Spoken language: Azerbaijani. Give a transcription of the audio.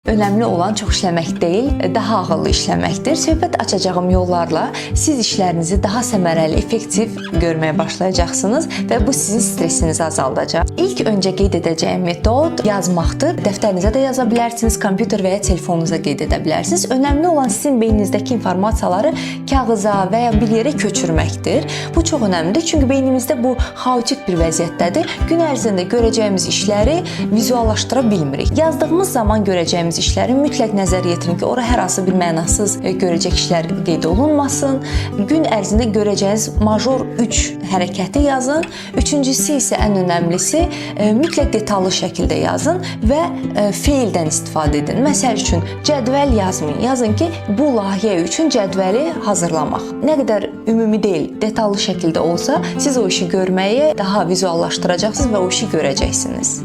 Önəmli olan çox işləmək deyil, daha ağıllı işləməkdir. Söhbət açacağım yollarla siz işlərinizi daha səmərəli, effektiv görməyə başlayacaqsınız və bu sizin stresinizi azaldacaq. İlk öncə qeyd edəcəyim metod yazmaqdır. Dəftərinizə də yaza bilərsiniz, kompüter və ya telefonunuza qeyd edə bilərsiniz. Önəmli olan sizin beyninizdəki informasiyaları kağıza və ya bir yerə köçürməkdir. Bu çox önəmlidir, çünki beynimizdə bu xaotik bir vəziyyətdədir. Gün ərzində görəcəyimiz işləri vizuallaşdıra bilmirik. Yazdığımız zaman görəcəyimiz işləri mütləq nəzərə yetirin ki, ora hər hansı bir mənasız görəcək işlər qeyd olunmasın. Gün ərzində görəcəyiniz major 3 hərəkəti yazın. Üçüncüsü isə ən önəmlisi mütləq detallı şəkildə yazın və feildən istifadə edin. Məsəl üçün cədvəl yazmayın. Yazın ki, bu layihə üçün cədvəli hazırlamaq. Nə qədər ümumi deyil, detallı şəkildə olsa, siz o işi görməyi daha vizuallaşdıracaqsınız və o işi görəcəksiniz.